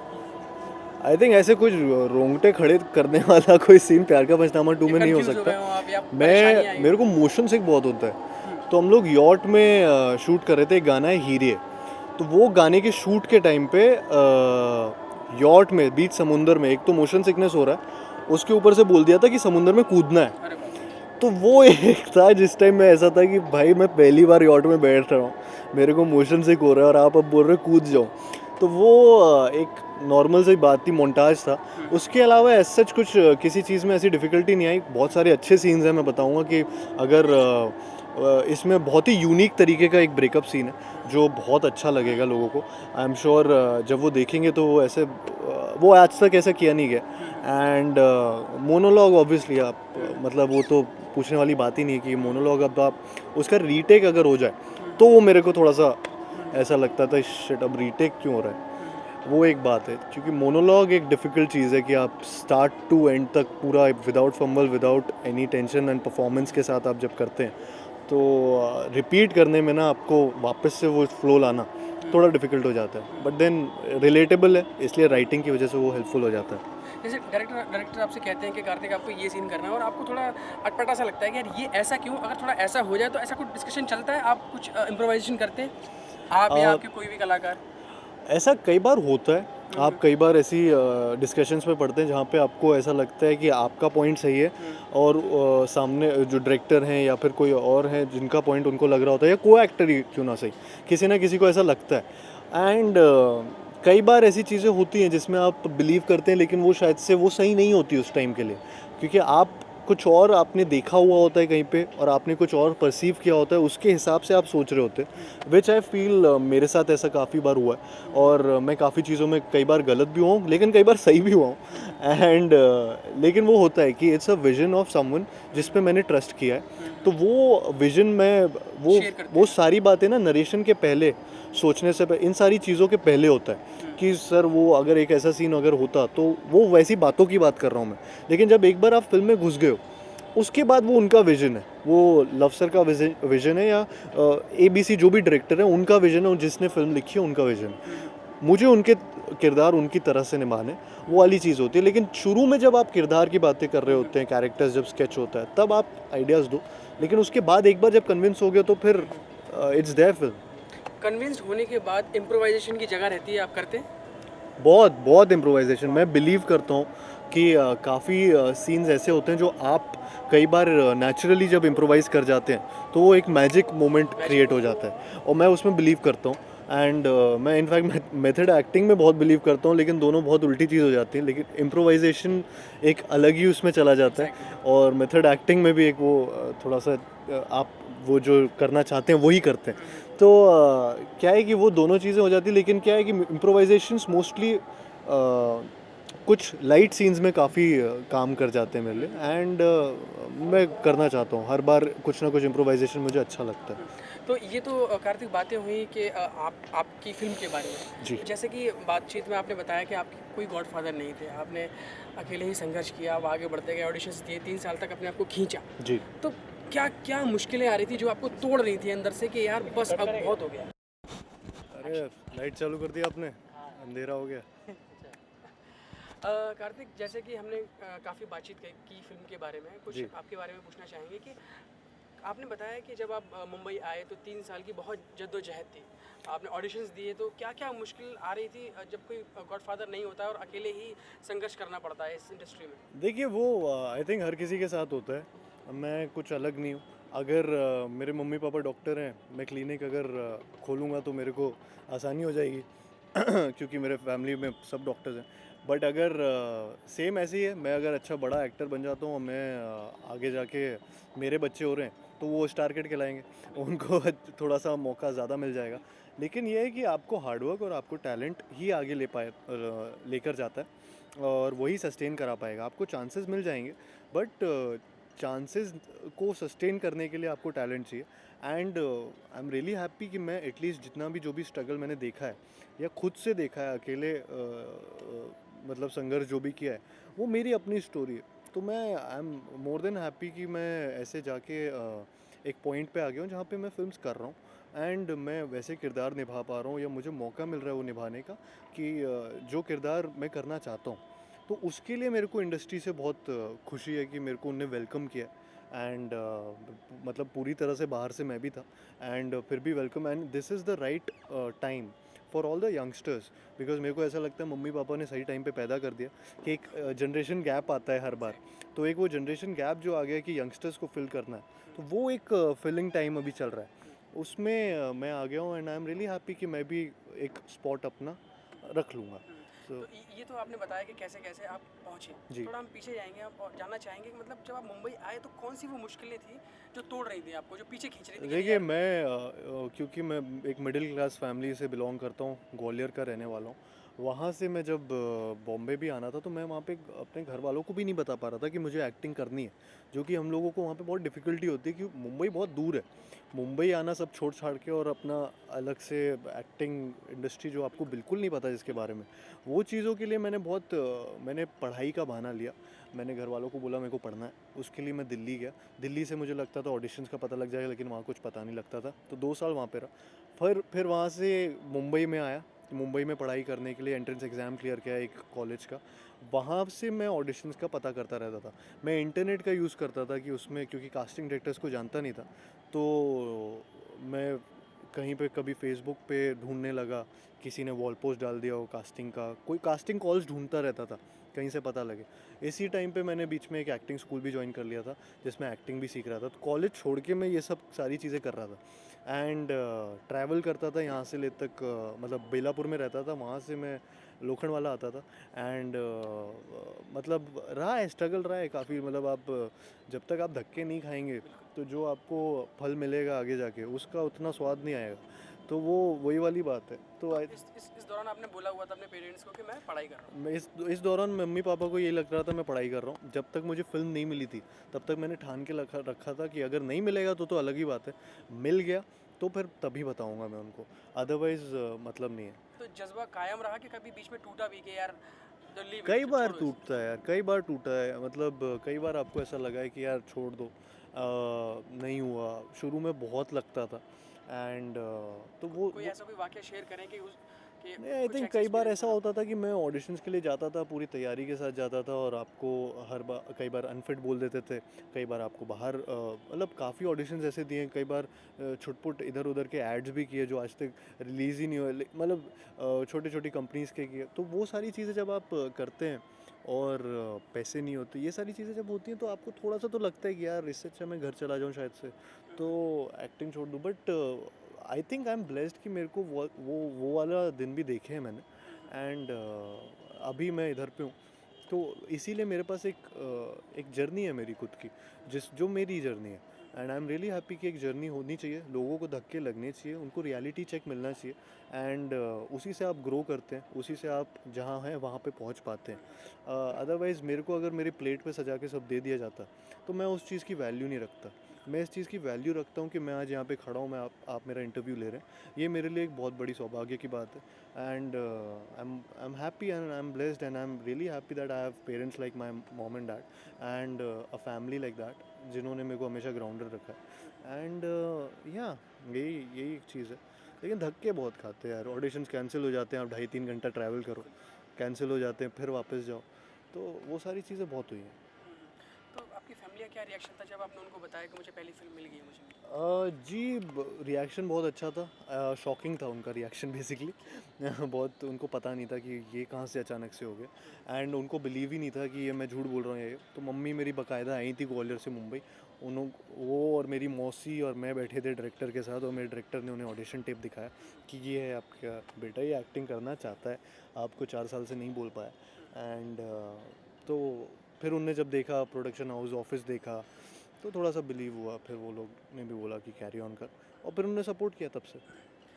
आई थिंक ऐसे कुछ रोंगटे खड़े करने वाला कोई सीन प्यार का पंचनामा 2 में नहीं हो confuse हो गए हो आप या सकता। परेशानी आई? मेरे को मोशन सिक बहुत होता है। तो हम लोग यॉट में शूट कर रहे थे, एक गाना है हीरे। तो वो गाने के शूट के टाइम पे यॉट में बीच समुंदर में एक तो मोशन सिकनेस हो रहा है, उसके ऊपर से बोल दिया था कि समुंदर में कूदना है। अरे बाप तो वो एक था जिस टाइम में ऐसा था कि भाई मैं पहली बार यॉट में बैठ रहा हूँ, मेरे को मोशन सिक हो रहा है और आप अब बोल रहे हो कूद जाओ। तो वो एक नॉर्मल सी बात थी, मोन्टाज था। उसके अलावा ऐसा सच कुछ किसी चीज़ में ऐसी डिफ़िकल्टी नहीं आई। बहुत सारे अच्छे सीन्स हैं। मैं बताऊंगा कि अगर इसमें बहुत ही यूनिक तरीके का एक ब्रेकअप सीन है जो बहुत अच्छा लगेगा लोगों को। आई एम श्योर जब वो देखेंगे तो वो ऐसे वो आज तक ऐसा किया नहीं गया। एंड मोनोलॉग ऑब्वियसली आप मतलब वो तो पूछने वाली बात ही नहीं है कि मोनोलॉग अब आप उसका रीटेक अगर हो जाए तो वो मेरे को थोड़ा सा ऐसा लगता था शिट अब रीटेक क्यों हो रहा है। वो एक बात है, क्योंकि मोनोलॉग एक डिफ़िकल्ट चीज़ है कि आप स्टार्ट टू एंड तक पूरा without fumble, without any tension and performance के साथ आप जब करते हैं तो रिपीट करने में ना आपको वापस से वो फ्लो लाना थोड़ा डिफिकल्ट हो जाता है, बट देन रिलेटेबल है, इसलिए राइटिंग की वजह से वो हेल्पफुल हो जाता है। जैसे डायरेक्टर आपसे कहते हैं कि कार्तिक आपको ये सीन करना है और आपको थोड़ा अटपटा सा लगता है कि यार ये ऐसा क्यों, अगर थोड़ा ऐसा हो जाए तो ऐसा कुछ डिस्कशन चलता है, आप कुछ इम्प्रोवाइजेशन करते हैं, आप या अ, आपके कोई भी कलाकार? ऐसा कई बार होता है, आप कई बार ऐसी डिस्कशंस में पढ़ते हैं जहाँ पे आपको ऐसा लगता है कि आपका पॉइंट सही है और सामने जो डायरेक्टर हैं या फिर कोई और हैं जिनका पॉइंट उनको लग रहा होता है, या को एक्टर ही क्यों ना सही, किसी ना किसी को ऐसा लगता है। एंड कई बार ऐसी चीज़ें होती हैं जिसमें आप बिलीव करते हैं, लेकिन वो शायद से वो सही नहीं होती उस टाइम के लिए, क्योंकि आप कुछ और आपने देखा हुआ होता है कहीं पे और आपने कुछ और परसीव किया होता है, उसके हिसाब से आप सोच रहे होते हैं, विच आई फील मेरे साथ ऐसा काफ़ी बार हुआ है। और मैं काफ़ी चीज़ों में कई बार गलत भी हुआ हूँ, लेकिन कई बार सही भी हुआ हूँ। एंड लेकिन वो होता है कि it's a vision of someone जिस पे मैंने ट्रस्ट किया है, तो वो विजन में वो शेयर करते वो सारी बातें ना नरेशन के पहले सोचने से इन सारी चीज़ों के पहले होता है कि सर वो अगर एक ऐसा सीन अगर होता तो वो वैसी बातों की बात कर रहा हूँ मैं। लेकिन जब एक बार आप फिल्म में घुस गए हो, उसके बाद वो उनका विजन है, वो लव सर का विजन है, या ABC जो भी डायरेक्टर है उनका विजन है, जिसने फिल्म लिखी है उनका विजन है। मुझे उनके किरदार उनकी तरह से निभाने, वो वाली चीज़ होती है। लेकिन शुरू में जब आप किरदार की बातें कर रहे होते हैं, कैरेक्टर्स जब स्केच होता है, तब आप आइडियाज़ दो, लेकिन उसके बाद एक बार जब कन्विंस हो गया तो फिर इट्स देयर फिल्म। कन्विंस्ड होने के बाद इम्प्रोवाइजेशन की जगह रहती है, आप करते हैं? बहुत बहुत इम्प्रोवाइजेशन मैं बिलीव करता हूँ कि काफ़ी सीन्स ऐसे होते हैं जो आप कई बार नेचुरली जब इम्प्रोवाइज़ कर जाते हैं तो वो एक मैजिक मोमेंट क्रिएट हो जाता है, और मैं उसमें बिलीव करता हूँ। एंड मैं इनफैक्ट मेथड एक्टिंग में बहुत बिलीव करता हूँ, लेकिन दोनों बहुत उल्टी चीज़ हो जाती है। लेकिन इम्प्रोवाइजेशन एक अलग ही उसमें चला जाता है, और मेथड एक्टिंग में भी एक वो थोड़ा सा आप वो जो करना चाहते हैं वही करते हैं। तो क्या है कि वो दोनों चीज़ें हो जाती है, लेकिन क्या है कि इम्प्रोवाइजेशंस मोस्टली कुछ लाइट सीन्स में काफ़ी काम कर जाते हैं मेरे लिए। एंड मैं करना चाहता हूँ हर बार कुछ ना कुछ इम्प्रोवाइजेशन, मुझे अच्छा लगता है। तो ये तो कार्तिक बातें हुई कि आपकी फ़िल्म के बारे में। जी। जैसे कि बातचीत में आपने बताया कि आपके कोई गॉडफ़ादर नहीं थे, आपने अकेले ही संघर्ष किया, आप आगे बढ़ते गए, ऑडिशंस दिए, 3 साल तक अपने आप को खींचा। जी। तो क्या क्या मुश्किलें आ रही थी जो आपको तोड़ रही थी अंदर से कि यार बस अब बहुत हो गया? अरे लाइट चालू कर दिया आपने, अंधेरा हो गया। कार्तिक, जैसे कि हमने काफ़ी बातचीत की फ़िल्म के बारे में, कुछ जी। आपके बारे में पूछना चाहेंगे कि आपने बताया कि जब आप मुंबई आए तो 3 साल की बहुत जद्दोजहद थी, आपने ऑडिशंस दिए, तो क्या क्या मुश्किल आ रही थी जब कोई गॉडफादर नहीं होता है और अकेले ही संघर्ष करना पड़ता है इस इंडस्ट्री में? देखिए वो आई थिंक हर किसी के साथ होता है, मैं कुछ अलग नहीं हूँ। अगर मेरे मम्मी पापा डॉक्टर हैं, मैं क्लिनिक अगर खोलूँगा तो मेरे को आसानी हो जाएगी क्योंकि मेरे फैमिली में सब डॉक्टर्स हैं। बट अगर सेम ऐसे ही है, मैं अगर अच्छा बड़ा एक्टर बन जाता हूँ और मैं आगे जाके मेरे बच्चे हो रहे हैं तो वो स्टार किड कहलाएंगे, उनको थोड़ा सा मौका ज़्यादा मिल जाएगा। लेकिन ये है कि आपको हार्डवर्क और आपको टैलेंट ही आगे लेकर जाता है, और वही सस्टेन करा पाएगा। आपको चांसेस मिल जाएंगे, बट चांसेस को सस्टेन करने के लिए आपको टैलेंट चाहिए। And I am really happy कि मैं एटलीस्ट जितना भी जो भी स्ट्रगल मैंने देखा है या खुद से देखा है अकेले, मतलब संघर्ष जो भी किया है, वो मेरी अपनी स्टोरी है। तो मैं I am more than happy कि मैं ऐसे जाके एक पॉइंट पे आ गया हूँ जहाँ पे मैं फिल्म्स कर रहा हूँ, एंड मैं वैसे किरदार निभा पा रहा हूँ, या मुझे मौका मिल रहा है वो निभाने का कि जो किरदार मैं करना चाहता हूँ। तो उसके लिए मेरे को इंडस्ट्री से बहुत खुशी है कि मेरे को उनने वेलकम किया। एंड मतलब पूरी तरह से बाहर से मैं भी था, एंड फिर भी welcome. And this is the right time for all the youngsters, because मेरे को ऐसा लगता है मम्मी पापा ने सही टाइम पे पैदा कर दिया कि एक जनरेशन गैप आता है हर बार। तो एक वो जनरेशन गैप जो आ गया कि यंगस्टर्स को फिल करना है, तो वो एक फिलिंग टाइम अभी चल रहा है, उसमें मैं आ गया हूँ। And I am really happy कि मैं भी एक स्पॉट अपना रख लूँगा। तो सो ये तो आपने बताया कि कैसे कैसे आप पहुँचे। जी। थोड़ा हम पीछे जाएंगे, आप और जानना चाहेंगे कि मतलब जब आप मुंबई आए तो कौन सी वो मुश्किलें थी जो तोड़ रही थी आपको, जो पीछे खींच रही थी कि नहीं देखिए यार? मैं क्योंकि मैं एक मिडिल क्लास फैमिली से बिलोंग करता हूँ, ग्वालियर का रहने वाला हूँ, वहाँ से मैं जब बॉम्बे भी आना था तो मैं वहाँ पे अपने घर वालों को भी नहीं बता पा रहा था कि मुझे एक्टिंग करनी है, जो कि हम लोगों को वहाँ पे बहुत डिफ़िकल्टी होती है क्योंकि मुंबई बहुत दूर है। मुंबई आना सब छोड़ छाड़ के और अपना अलग से एक्टिंग इंडस्ट्री जो आपको बिल्कुल नहीं पता जिसके बारे में, वो चीज़ों के लिए मैंने पढ़ाई का बहाना लिया। मैंने घर वालों को बोला मेरे को पढ़ना है, उसके लिए मैं दिल्ली गया। दिल्ली से मुझे लगता था ऑडिशंस का पता लग जाएगा, लेकिन वहाँ कुछ पता नहीं लगता था, तो 2 साल वहाँ पे रहा। फिर वहाँ से मुंबई में आया। मुंबई में पढ़ाई करने के लिए एंट्रेंस एग्ज़ाम क्लियर किया एक कॉलेज का। वहाँ से मैं ऑडिशंस का पता करता रहता था। मैं इंटरनेट का यूज़ करता था कि उसमें, क्योंकि कास्टिंग डायरेक्टर्स को जानता नहीं था, तो मैं कहीं पे कभी फेसबुक पे ढूंढने लगा, किसी ने वॉल पोस्ट डाल दिया हो कास्टिंग का, कोई कास्टिंग कॉल्स ढूंढता रहता था कहीं से पता लगे। इसी टाइम पे मैंने बीच में एक एक्टिंग स्कूल भी ज्वाइन कर लिया था, जिसमें एक्टिंग भी सीख रहा था। तो कॉलेज छोड़ के मैं ये सब सारी चीज़ें कर रहा था एंड ट्रैवल करता था यहाँ से ले तक, मतलब बेलापुर में रहता था, वहाँ से मैं लोखंडवाला आता था। एंड मतलब रहा है, स्ट्रगल रहा है काफ़ी। मतलब आप जब तक आप धक्के नहीं खाएंगे तो जो आपको फल मिलेगा आगे जाके उसका उतना स्वाद नहीं आएगा। तो वो वही वाली बात है। तो तो इस दौरान आपने बोला हुआ था अपने पेरेंट्स को कि मैं पढ़ाई कर रहा हूँ। मैं इस दौरान मम्मी पापा को ये लग रहा था मैं पढ़ाई कर रहा हूँ। जब तक मुझे फ़िल्म नहीं मिली थी तब तक मैंने ठान के रखा था कि अगर नहीं मिलेगा तो अलग ही बात है, मिल गया तो फिर तभी बताऊँगा मैं उनको, अदरवाइज़ मतलब नहीं है। तो जज्बा कायम रहा कि कभी बीच में टूटा भी कि यार तो लीव कई इट, बार छोड़ो इसे? टूटता है यार, कई बार टूटा है। मतलब कई बार आपको ऐसा लगा है कि यार छोड़ दो, नहीं हुआ। शुरू में बहुत लगता था एंड तो कोई वो ऐसा कोई वाकया शेयर करें कि नहीं, आई कुछ थिंक ऐसा कई बार एक्सपीरियंस ऐसा रहा होता आपका? था कि मैं ऑडिशंस के लिए जाता था, पूरी तैयारी के साथ जाता था और आपको हर बार कई बार अनफिट बोल देते थे। कई बार आपको बाहर मतलब काफ़ी ऑडिशंस ऐसे दिए हैं, कई बार छुटपुट इधर उधर के एड्स भी किए जो आज तक रिलीज़ ही नहीं हुए, मतलब छोटी छोटी कंपनीज़ के किए। तो वो सारी चीज़ें जब आप करते हैं और पैसे नहीं होते, ये सारी चीज़ें जब होती हैं तो आपको थोड़ा सा तो लगता है कि यार इससे अच्छा मैं घर चला जाऊँ शायद से, तो एक्टिंग छोड़ दूँ। But I think I am blessed कि मेरे को वो वाला दिन भी देखे हैं मैंने एंड अभी मैं इधर पे हूँ। तो इसीलिए मेरे पास एक जर्नी है मेरी खुद की, जो मेरी जर्नी है। And I am really happy कि एक जर्नी होनी चाहिए, लोगों को धक्के लगने चाहिए, उनको रियलिटी चेक मिलना चाहिए एंड उसी से आप ग्रो करते हैं, उसी से आप जहाँ हैं वहाँ पे पहुँच पाते हैं। अदरवाइज़ मेरे को अगर मेरी प्लेट पे सजा के सब दे दिया जाता तो मैं उस चीज़ की वैल्यू नहीं रखता। मैं इस चीज़ की वैल्यू रखता हूँ कि मैं आज यहाँ पे खड़ा हूँ, आप मेरा इंटरव्यू ले रहे हैं, ये मेरे लिए एक बहुत बड़ी सौभाग्य की बात है। And I am happy and I am blessed and I am really happy that I have parents like my mom and dad and a family like that, जिन्होंने मेरे को हमेशा ग्राउंडेड रखा है। एंड या यही एक चीज़ है। लेकिन धक्के बहुत खाते हैं यार, ऑडिशंस कैंसिल हो जाते हैं, आप 2.5-3 घंटा ट्रैवल करो, कैंसिल हो जाते हैं, फिर वापस जाओ, तो वो सारी चीज़ें बहुत हुई हैं। तो आपकी फैमिली का क्या रिएक्शन था जब आपने उनको बताया कि मुझे पहली फिल्म मिल गई है मुझे? जी, रिएक्शन बहुत अच्छा था, शॉकिंग था उनका रिएक्शन बेसिकली। बहुत उनको पता नहीं था कि ये कहाँ से अचानक से हो गया एंड उनको बिलीव ही नहीं था कि ये मैं झूठ बोल रहा हूँ ये। तो मम्मी मेरी बाकायदा आई थी ग्वालियर से मुंबई, उन्हों वो और मेरी मौसी और मैं बैठे थे डायरेक्टर के साथ, और मेरे डायरेक्टर ने उन्हें ऑडिशन टेप दिखाया कि ये है आपका बेटा, ये एक्टिंग करना चाहता है, आपको 4 साल से नहीं बोल पाया। एंड तो फिर उनने जब देखा प्रोडक्शन हाउस ऑफिस देखा तो थोड़ा सा बिलीव हुआ, फिर वो लोग ने भी बोला कि कैरी ऑन कर, और फिर उन्होंने सपोर्ट किया तब से।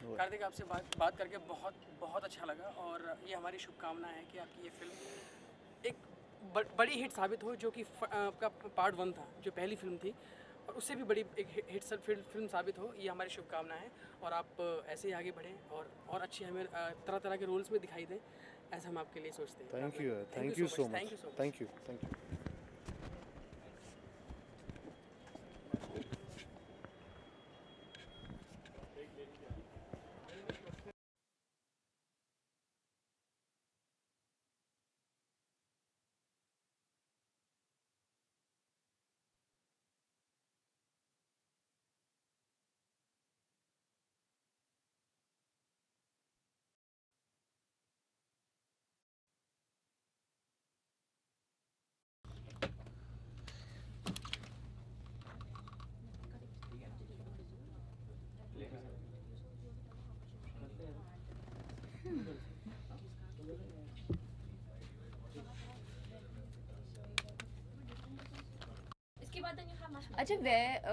हुआ। कार्तिक, आपसे बात करके बहुत बहुत अच्छा लगा और ये हमारी शुभकामना है कि आपकी ये फिल्म एक बड़ी हिट साबित हो, जो कि आपका पार्ट 1 था, जो पहली फिल्म थी, और उससे भी बड़ी एक हिट फिल्म साबित हो, ये हमारी शुभकामना है। और आप ऐसे ही आगे बढ़ें और अच्छे हमें तरह तरह के रोल्स में दिखाई दें, ऐसा हम आपके लिए सोचते हैं। Thank you, thank thank you you so so much, thank much, you so much. Thank you. इसके बाद then you have much more. Acha,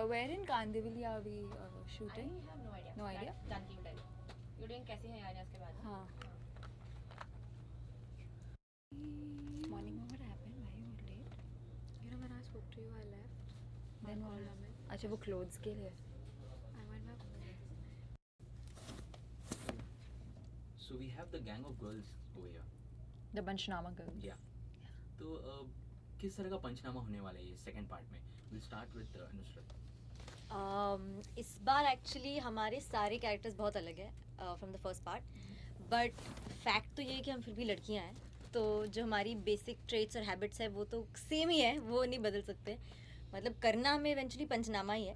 where in Kandivali are we shooting? I have no idea. No idea? That's done to you. You're doing कैसे हैं यार इसके बाद? हाँ. you, I left. Then Called what? Amit. अच्छा वो clothes के लिए. I went back home. So we have the gang of girls over here. The Panchnama girls. Yeah. तो किस तरह का पंचनामा होने वाला है ये सेकंड पार्ट में? We'll start with Nusrat. इस बार एक्चुअली हमारे सारे कैरेक्टर्स बहुत अलग है from the first part, but fact तो ये है कि हम फिर भी लड़कियां हैं, तो जो हमारी बेसिक ट्रेट्स और हैबिट्स है वो तो सेम ही है, वो नहीं बदल सकते. मतलब करना हमें इवेंचुअली पंचनामा ही है,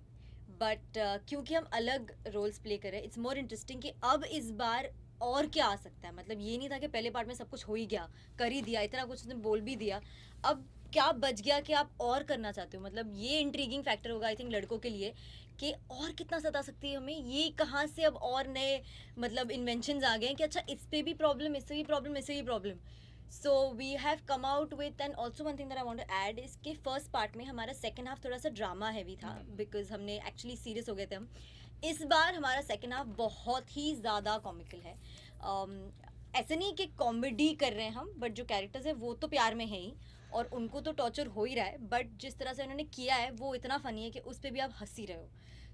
बट क्योंकि हम अलग रोल्स प्ले कर रहे हैं, इट्स मोर इंटरेस्टिंग कि अब इस बार और क्या आ सकता है. मतलब ये नहीं था कि पहले पार्ट में सब कुछ हो ही गया, कर ही दिया, इतना कुछ उसने बोल भी दिया, अब क्या बच गया कि आप और करना चाहते हो. मतलब ये इंट्रीगिंग फैक्टर होगा आई थिंक लड़कों के लिए कि और कितना सता सकती है हमें, ये कहाँ से अब और नए मतलब इन्वेंशंस आ गए हैं कि अच्छा इस पे भी प्रॉब्लम, इससे भी प्रॉब्लम, इससे भी problem. So we have come out with. And also one thing that I want to add is कि फर्स्ट पार्ट में हमारा सेकंड हाफ थोड़ा सा ड्रामा हैवी था, बिकॉज हमने एक्चुअली सीरियस हो गए थे हम. इस बार हमारा सेकंड हाफ बहुत ही ज़्यादा कॉमिकल है. ऐसे नहीं कि कॉमेडी कर रहे हैं हम, बट जो कैरेक्टर्स है वो तो प्यार में है ही, और उनको तो टॉर्चर हो ही रहा है, बट जिस तरह से उन्होंने किया है वो इतना फनी है कि उस पर भी आप हंसी रहे हो.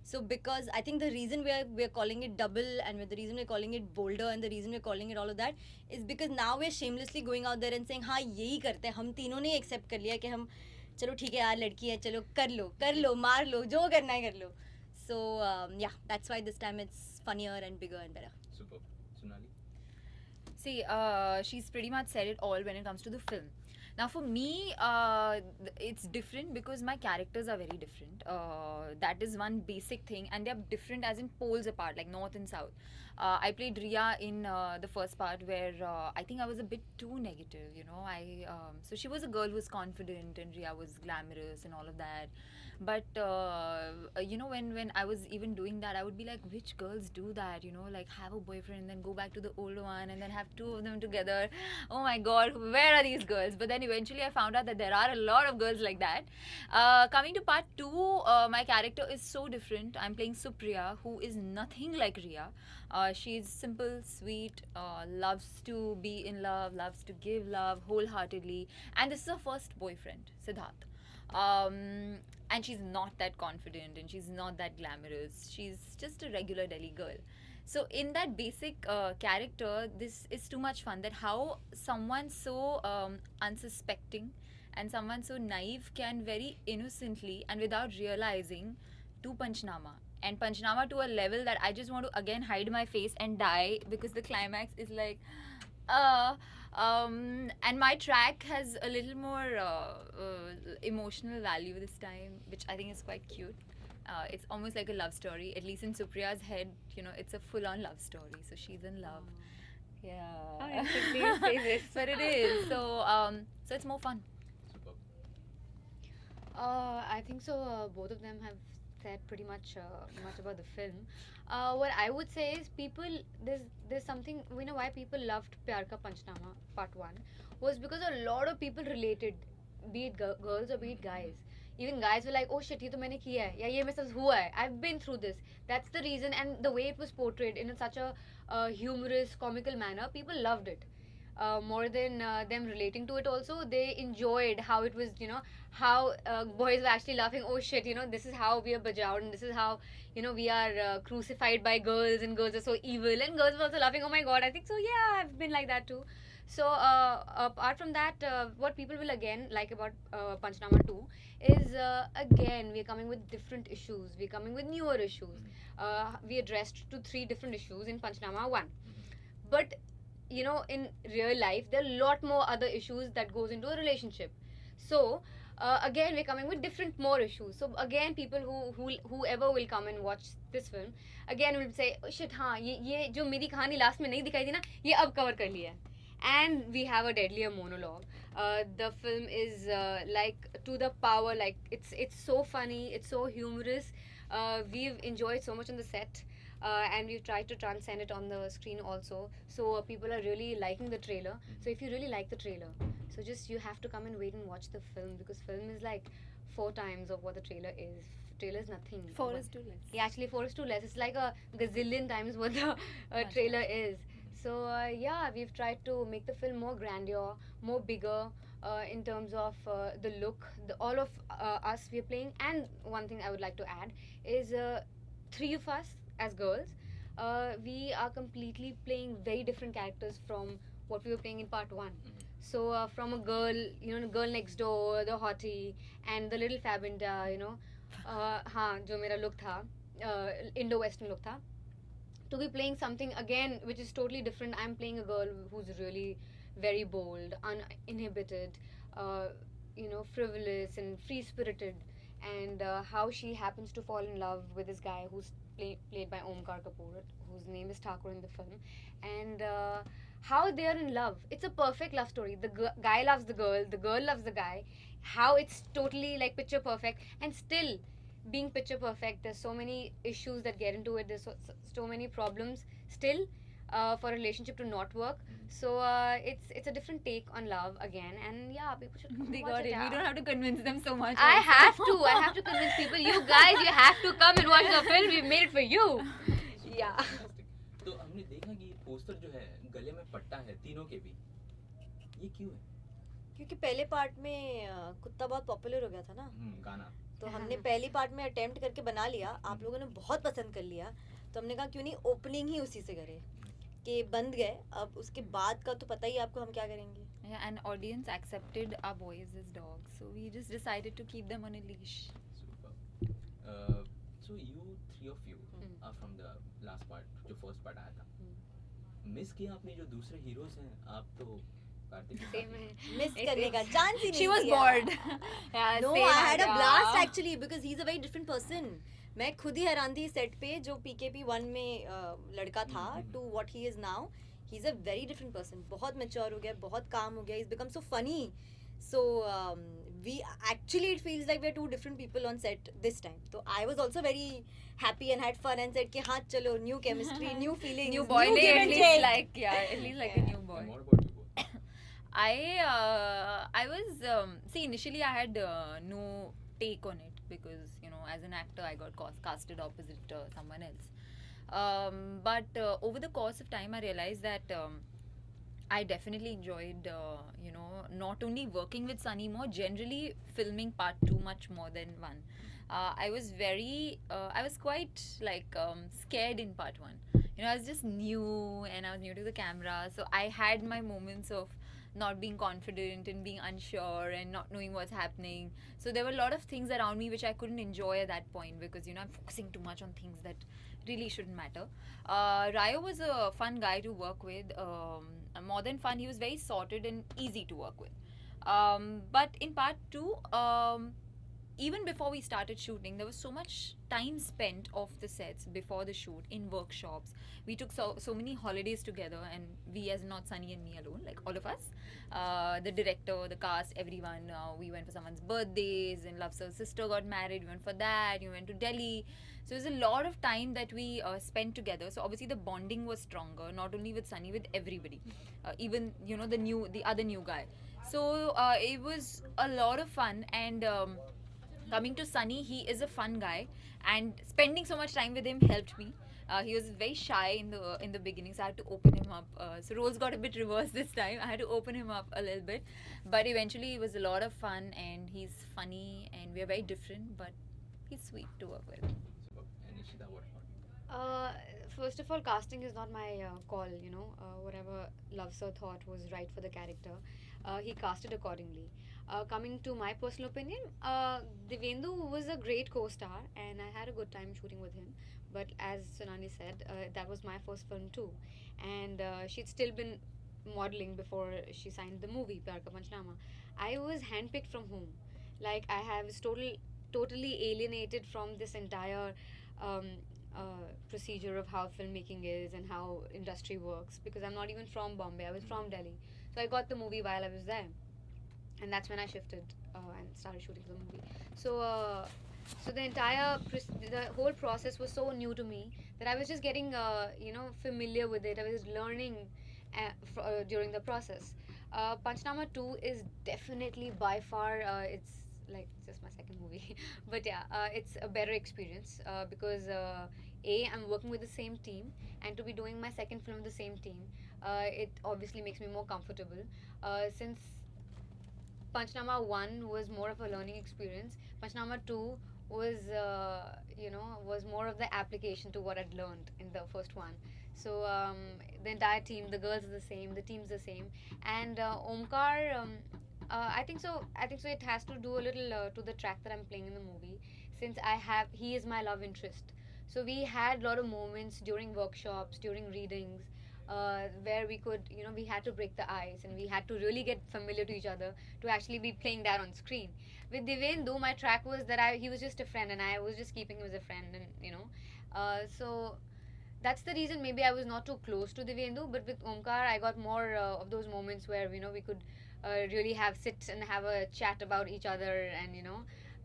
So because I think the reason we are calling it double, and the reason we're calling it bolder, and the reason we're calling it all of that is because now we're shamelessly going out there and saying हाँ यही करते हैं. हम तीनों ने accept कर लिया कि हम चलो ठीक है यार लड़की है, चलो कर लो मार लो, जो करना है कर लो. So yeah, that's why this time it's funnier and bigger and better. Super. Sonali. See, she's pretty much said it all when it comes to the film. Now for me, it's different because my characters are very different. That is one basic thing, and they're different as in poles apart, like north and south. I played Riya in the first part where I think I was a bit too negative, you know. So she was a girl who was confident and Riya was glamorous and all of that. But you know, when I was even doing that, I would be like, which girls do that, you know, like have a boyfriend and then go back to the older one and then have two of them together. Oh my god, where are these girls? But then eventually I found out that there are a lot of girls like that. Coming to part 2, my character is so different. I'm playing Supriya, who is nothing like Riya. She's simple, sweet, loves to be in love, loves to give love wholeheartedly, and this is her first boyfriend, Siddharth. And she's not that confident and she's not that glamorous. She's just a regular Delhi girl. So in that basic character, this is too much fun, that how someone so unsuspecting and someone so naive can very innocently and without realizing do Panchnama. And Panchnama to a level that I just want to again hide my face and die, because the climax is like, and my track has a little more emotional value this time, which I think is quite cute. It's almost like a love story, at least in Supriya's head, you know, it's a full-on love story. So she's in love. Yeah. How instantly you say this. But it is. So, so it's more fun. Superb. I think so. Both of them have said pretty much about the film. What I would say is there's something, you know, why people loved Pyar Ka Panchnama Part 1 was because a lot of people related, be it girls or be it guys. Even guys were like, oh shit, ये तो मैंने किया है, या ये मेरे साथ हुआ है, I've been through this. That's the reason, and the way it was portrayed in such a humorous, comical manner, people loved it. More than them relating to it also, they enjoyed how it was, you know, how boys were actually laughing, oh shit, you know, this is how we are bajawed, and this is how, you know, we are crucified by girls, and girls are so evil, and girls were also laughing, oh my god, I think so, yeah, I've been like that too. So apart from that, what people will again like about Panchnama 2 is again we're coming with different issues, we're coming with newer issues. We addressed to 3 different issues in Panchnama 1, but you know, in real life there are a lot more other issues that goes into a relationship. So again we're coming with different more issues. So again people whoever will come and watch this film again will say, oh shit, हाँ ये जो मेरी कहानी last में नहीं दिखाई थी ना, ये अब cover कर लिया है. And we have a deadlier monologue. The film is like to the power, like it's so funny, it's so humorous. We've enjoyed so much on the set. And we've tried to transcend it on the screen also. So people are really liking the trailer. So if you really like the trailer, so just you have to come and wait and watch the film, because film is like 4 times of what the trailer is. Trailer is nothing. 4 is too less. Yeah, actually 4 is too less. It's like a gazillion times what the trailer is. So yeah, we've tried to make the film more grandeur, more bigger, in terms of the look. All of us we are playing, and one thing I would like to add is three of us as girls. We are completely playing very different characters from what we were playing in part one. So from a girl, girl next door, the hottie, and the little Fabinda, हाँ जो मेरा look था, Indo-Western look था, to be playing something again which is totally different. I'm playing a girl who's really very bold, uninhibited, frivolous and free-spirited, and how she happens to fall in love with this guy who's played by Omkar Kapoor, whose name is Thakur in the film, and how they are in love. It's a perfect love story. The guy loves the girl loves the guy. How it's totally like picture perfect, and still being picture perfect, there's so many issues that get into it. There's so many problems still for a relationship to not work. So it's a different take on love again, and yeah, people should come They watch got it. We out. don't have to convince them so much. I also. have to convince people. You guys, you have to come and watch the film. We made it for you. Yeah. Fantastic. तो हमने देखा कि poster जो है गले में पट्टा है तीनों के भी, ये क्यों है? क्योंकि पहले पार्ट में कुत्ता बहुत पॉपुलर हो गया था ना, गाना तो हमने पहली पार्ट में अटेम्प्ट करके बना लिया, आप लोगों ने बहुत पसंद कर लिया, तो हमने कहा क्यों नहीं ओपनिंग ही उसी से करें कि बंद गए, अब उसके बाद का तो पता ही आपको हम क्या करेंगे. Yeah, and audience accepted our boys as dogs, so we just decided to keep them on a leash. Superb. So you three of you are from the last part, जो first part आया था. Miss किया आपने जो दूसरे heroes हैं, आप तो कार्तिक के Same साथ है. ही. मिस करने का चांस ही नहीं She was दिया. bored. Yeah, No, same I had a idea. blast actually because he's a very different person. मैं खुद ही हैरान थी सेट पे, जो PKP 1 में लड़का था to what he is now. He's a very different person. बहुत mature हो गया, बहुत calm हो गया. He's become so funny. So we actually it feels like we're two different people on set this time. So I was also very happy and had fun and said कि हाँ चलो new chemistry, new feelings, New boy, new give at and least take. like at least like a new boy. And what about you both? I was see initially I had no take on it because as an actor I got casted opposite someone else. But over the course of time I realized that I definitely enjoyed not only working with Sunny more, generally filming part 2 much more than 1. I was quite like scared in part 1. I was just new and I was new to the camera, so I had my moments of not being confident and being unsure and not knowing what's happening. So there were a lot of things around me which I couldn't enjoy at that point because I'm focusing too much on things that really shouldn't matter. Rayo was a fun guy to work with. More than fun, he was very sorted and easy to work with. But in part 2, even before we started shooting, there was so much time spent off the sets before the shoot in workshops. We took so many holidays together, and we as not Sunny and me alone, like all of us, the director, the cast, everyone. We went for someone's birthdays, and Love Sir's sister got married. We went for that. We went to Delhi. So it was a lot of time that we spent together. So obviously the bonding was stronger, not only with Sunny, with everybody, even the other new guy. So it was a lot of fun. And coming to Sunny, he is a fun guy, and spending so much time with him helped me. He was very shy in the beginning, so I had to open him up. So roles got a bit reversed this time. I had to open him up a little bit, but eventually it was a lot of fun, and he's funny, and we're very different, but he's sweet to work with. Superb. And Ishita, what about you? First of all, casting is not my call. Whatever Love Sir thought was right for the character, he casted accordingly. Coming to my personal opinion, Devendu was a great co-star, and I had a good time shooting with him. But as Sunani said, that was my first film too, and she'd still been modeling before she signed the movie Pyar Ka Panchnama. I was handpicked from home. Like I was totally alienated from this entire procedure of how filmmaking is and how industry works, because I'm not even from Bombay. I was from Delhi, so I got the movie while I was there, and that's when I shifted and started shooting the movie. So the whole process was so new to me that I was just getting familiar with it. I was learning during the process. Panchnama 2 is definitely by far it's like just my second movie but yeah, it's a better experience because I'm working with the same team, and to be doing my second film with the same team, it obviously makes me more comfortable since Panchnama 1 was more of a learning experience. Panchnama 2 was, was more of the application to what I'd learned in the first one. So the entire team, the girls are the same, the team's the same, and Omkar. I think so. It has to do a little to the track that I'm playing in the movie, since he is my love interest. So we had a lot of moments during workshops, during readings, where we had to break the ice and we had to really get familiar to each other to actually be playing that on screen. With Divendu, my track was that he was just a friend and I was just keeping him as a friend, and so that's the reason maybe I was not too close to Divendu. But with Omkar, I got more of those moments where we could really sit and have a chat about each other, and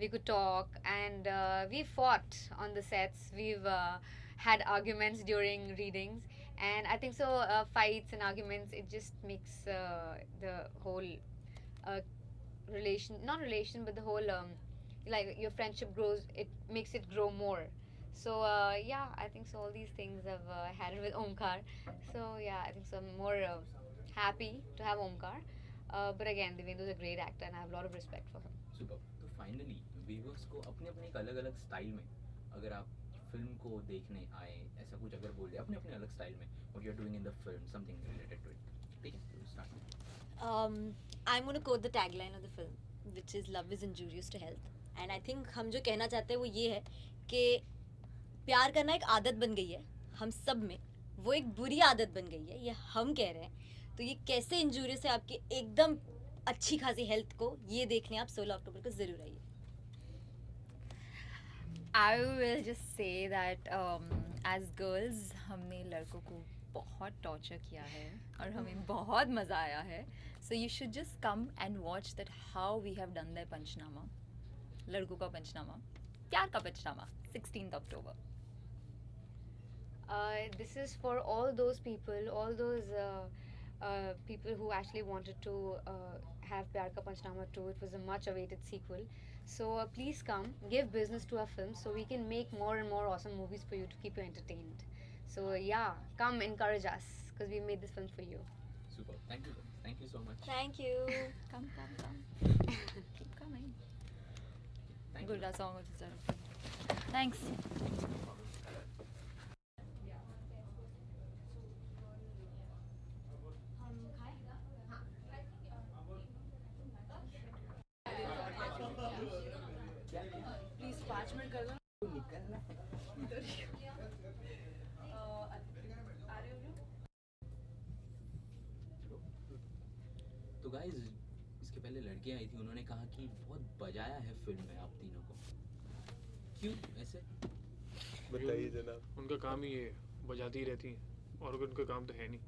we could talk, and we fought on the sets. We've had arguments during readings, and I think so. Fights and arguments, it just makes the whole not relation, but the whole like your friendship grows. It makes it grow more. So yeah, I think so. All these things I've had it with Omkar. So yeah, I think so. I'm more happy to have Omkar. But again, Divendu is a great actor, and I have a lot of respect for him. Super. तो finally viewers को अपने अपने एक अलग अलग style में, अगर आप फिल्म को देखने आए, ऐसा कुछ अगर बोल दे अपने अपने अलग स्टाइल में, what you are doing in the film, something related to it, ठीक है? तो start. I'm going to quote the tagline of the film, which is "Love is injurious to health." And I think हम जो कहना चाहते हैं वो ये है कि प्यार करना एक आदत बन गई है हम सब में, वो एक बुरी आदत बन गई है, ये हम कह रहे हैं। तो ये कैसे इंजूरियस है आपकी एकदम अच्छी खासी हेल्थ को, ये देखने आप 16 अक्टूबर को ज़रूर आइए। I will just say that as girls हमने लड़कों को बहुत टॉर्चर किया है और हमें बहुत मज़ा आया है। So you should just come and watch that how we have done their पंचनामा, लड़कों का पंचनामा, प्यार का पंचनामा, 16th October. This is for all those people, people who actually wanted to have Pyar Ka Panchnama 2. It was a much awaited sequel. So please come, give business to our film so we can make more and more awesome movies for you to keep you entertained. So yeah, come encourage us because we made this film for you. Super. Thank you so much. Thank you. Come. Keep coming. Thank you. Good song also. Thanks. Please 5 minute कर दो। तो guys, इसके पहले लड़कियां आई थी, उन्होंने कहा कि बहुत बजाया है फिल्म में आप तीनों को, क्यों ऐसे? बताइए जनाब। उनका काम ही ये बजाती ही रहती हैं, और उनका काम तो है नहीं।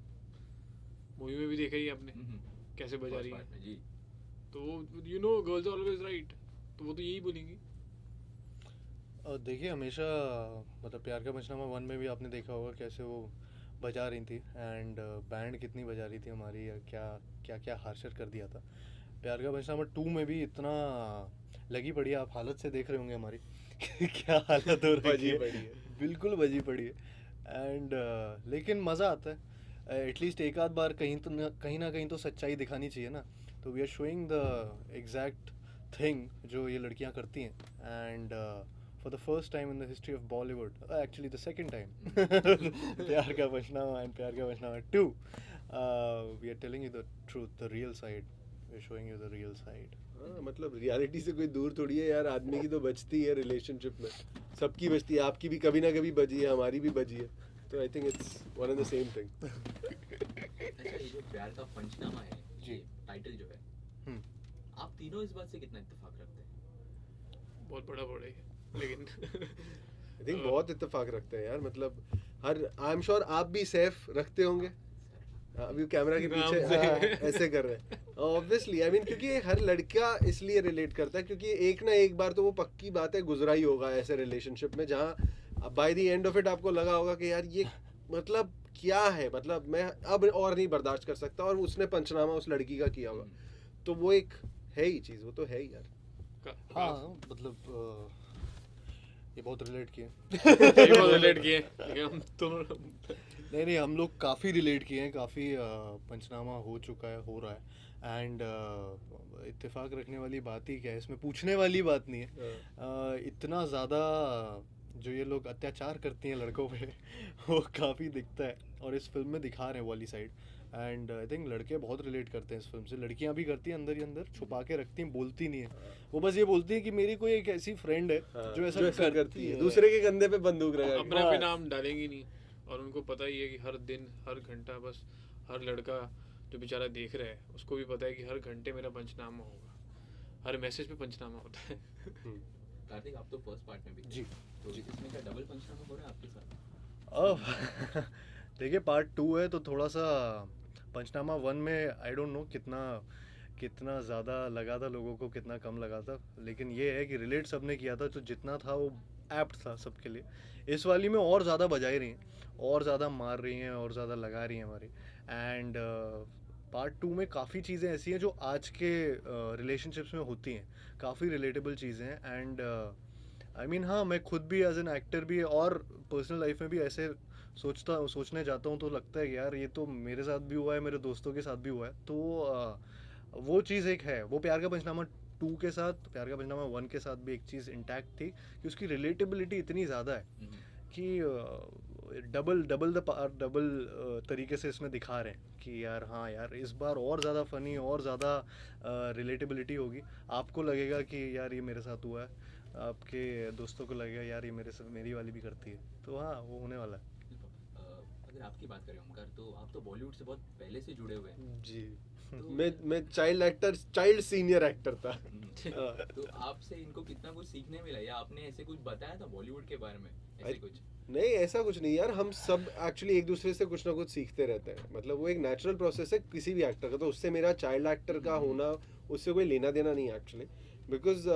मूवी में भी देखा ही आपने कैसे बजा रही है जी। तो गर्ल्स ऑलवेज राइट, तो वो तो यही बोलेंगी। देखिए हमेशा मतलब प्यार का पंचनामा 1 में भी आपने देखा होगा कैसे वो बजा रही थी, एंड बैंड कितनी बजा रही थी हमारी, या क्या हार्शर कर दिया था। प्यार का पंचनामा 2 में भी इतना लगी पड़ी है, आप हालत से देख रहे होंगे हमारी क्या हालत हो रही है, बिल्कुल बजी पड़ी है। एंड लेकिन मज़ा आता है, एटलीस्ट एक आध बार कहीं ना कहीं तो सच्चाई दिखानी चाहिए ना। तो we are showing the exact thing जो ये लड़कियां करती हैं, and for the first time in the history of Bollywood, actually the second time, Pyar Ka Panchnama and Pyar Ka Panchnama 2, we are telling you the truth, the real side. We are showing you the real side. मतलब reality से कोई दूर थोड़ी है यार, आदमी की तो बचती है रिलेशनशिप में, सबकी बचती है, आपकी भी कभी ना कभी बजी है, हमारी भी बजी है, तो I think it's one and the same thing. अच्छा, ये जो प्यार का पंचनामा है, जी, ये टाइटल जो है, आप तीनों इस बात से कितना इत्तेफाक रखते हैं? बहुत बड़ा है लेकिन आई थिंक बहुत इत्तेफाक रखते हैं यार, मतलब आई एम श्योर आप भी सेफ रखते होंगे। अभी कैमरा के पीछे ऐसे कर रहे हैं, ऑब्वियसली आई मीन, क्योंकि हर लड़का इसलिए रिलेट करता है क्योंकि एक ना एक बार तो वो पक्की बात है गुजरा ही होगा ऐसे रिलेशनशिप में, जहाँ by the end of it आपको लगा होगा कि यार ये मतलब क्या है, मतलब मैं अब और नहीं बर्दाश्त कर सकता, और उसने पंचनामा उस लड़की का किया होगा, तो वो एक है ही चीज़, वो तो है ही यार। हाँ मतलब ये बहुत रिलेट किए सही बहुत रिलेट किए हम तो नहीं हम लोग काफ़ी रिलेट किए हैं, काफ़ी पंचनामा हो चुका है, हो रहा है। एंड इत्तेफाक रखने वाली बात ही क्या है, इसमें पूछने वाली बात नहीं है। इतना ज़्यादा जो ये लोग अत्याचार करती हैं लड़कों पे वो काफ़ी दिखता है, और इस फिल्म में दिखा रहे हैं वाली साइड। एंड आई थिंक लड़के बहुत रिलेट करते हैं इस फिल्म से, लड़कियां भी करती हैं, अंदर ही अंदर छुपा के रखती हैं, बोलती नहीं है। वो बस ये बोलती है कि मेरी कोई एक ऐसी फ्रेंड है जो ऐसा करती है, दूसरे के कंधे पे बंदूक लगा के। अपना भी नाम डालेंगी नहीं, और उनको पता ही है कि हर दिन हर घंटा, बस हर लड़का जो बेचारा देख रहा है उसको भी पता है कि हर घंटे मेरा पंचनामा होगा, हर मैसेज पे पंचनामा होता है। कार्तिक, आप तो फर्स्ट पार्ट में भी थे, जी तो इसमें क्या डबल पंचनामा हो रहा है आपके साथ? देखिए पार्ट 2 है तो थोड़ा सा पंचनामा 1 में आई डोंट नो कितना ज़्यादा लगा था लोगों को, कितना कम लगा था, लेकिन ये है कि रिलेट सबने किया था, तो जितना था वो एप्ट था सबके लिए। इस वाली में और ज़्यादा बजा रही हैं, और ज़्यादा मार रही हैं, और ज़्यादा लगा रही हैं हमारी। एंड पार्ट 2 में काफ़ी चीज़ें ऐसी हैं जो आज के रिलेशनशिप्स में होती हैं, काफ़ी रिलेटेबल चीज़ें हैं। एंड आई मीन हाँ, मैं खुद भी एज एन एक्टर भी और पर्सनल लाइफ में भी ऐसे सोचने जाता हूँ, तो लगता है कि यार ये तो मेरे साथ भी हुआ है, मेरे दोस्तों के साथ भी हुआ है। तो वो चीज़ एक है, वो प्यार का पंचनामा 2 के साथ, प्यार का पंचनामा 1 के साथ भी एक चीज़ इंटैक्ट थी कि उसकी रिलेटेबिलिटी इतनी ज़्यादा है कि डबल तरीके से इसमें दिखा रहे हैं कि यार हाँ यार इस बार और ज़्यादा फ़नी, और ज़्यादा रिलेटेबिलिटी होगी। आपको लगेगा कि यार ये मेरे साथ हुआ है, आपके दोस्तों को लगेगा यार ये मेरी वाली भी करती है। तो हाँ, वो होने वाला है। अगर आपकी बात करें ओमकार, तो आप तो बॉलीवुड से बहुत पहले से जुड़े हुए हैं। जी मैं चाइल्ड सीनियर एक्टर था। तो आपसे इनको कितना कुछ सीखने मिला, या आपने ऐसे कुछ बताया था बॉलीवुड के बारे में, ऐसे कुछ? नहीं, ऐसा कुछ नहीं यार, हम सब एक्चुअली एक दूसरे से कुछ ना कुछ सीखते रहते हैं। मतलब वो एक नेचुरल प्रोसेस है किसी भी एक्टर का, तो उससे मेरा चाइल्ड एक्टर का होना उससे कोई लेना देना नहीं है एक्चुअली। बिकॉज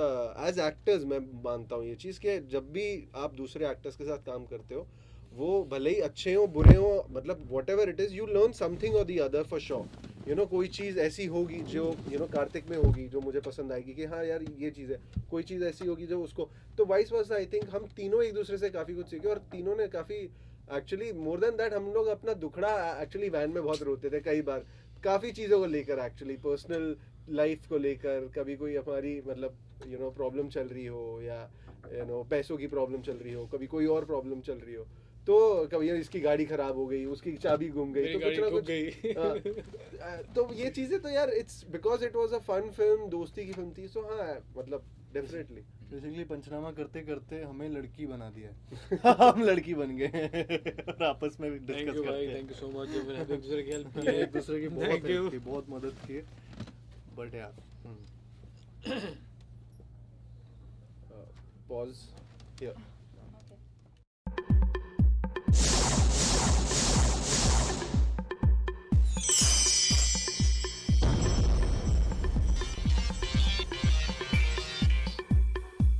एज एक्टर्स मैं मानता हूँ ये चीज़ कि जब भी आप दूसरे एक्टर्स के साथ काम करते हो, वो भले ही अच्छे हो बुरे हो, मतलब whatever it is, you learn something और the other for sure. You know, कोई चीज़ ऐसी होगी जो कार्तिक में होगी जो मुझे पसंद आएगी कि हाँ यार ये चीज़ है, कोई चीज़ ऐसी होगी जो उसको, तो वाइस वर्सा। आई थिंक हम तीनों एक दूसरे से काफ़ी कुछ सीखे, और तीनों ने काफ़ी एक्चुअली मोर देन दैट, हम लोग अपना दुखड़ा एक्चुअली वैन में बहुत रोते थे कई बार, काफ़ी चीज़ों को लेकर, एक्चुअली पर्सनल लाइफ को लेकर। कभी कोई हमारी मतलब प्रॉब्लम चल रही हो, या पैसों की प्रॉब्लम चल रही हो, कभी कोई और प्रॉब्लम चल रही हो, तो कभी इसकी गाड़ी खराब हो गई, उसकी चाबी गुम गई, तो कुछ ना कुछ तो ये चीज़ें तो यार it's because it was a fun film, दोस्ती की फिल्म थी। सो हाँ मतलब डेफिनेटली बेसिकली पंचनामा करते करते हमें लड़की बना दिया है। हम लड़की बन गए और आपस में डिस्कस करते हैं। थैंक यू सो मच जो मैंने एक दूसरे की हेल्प की है, एक दूसरे की बहुत Thank you. हेल्प की, बहुत मदद की, बट यार pause here.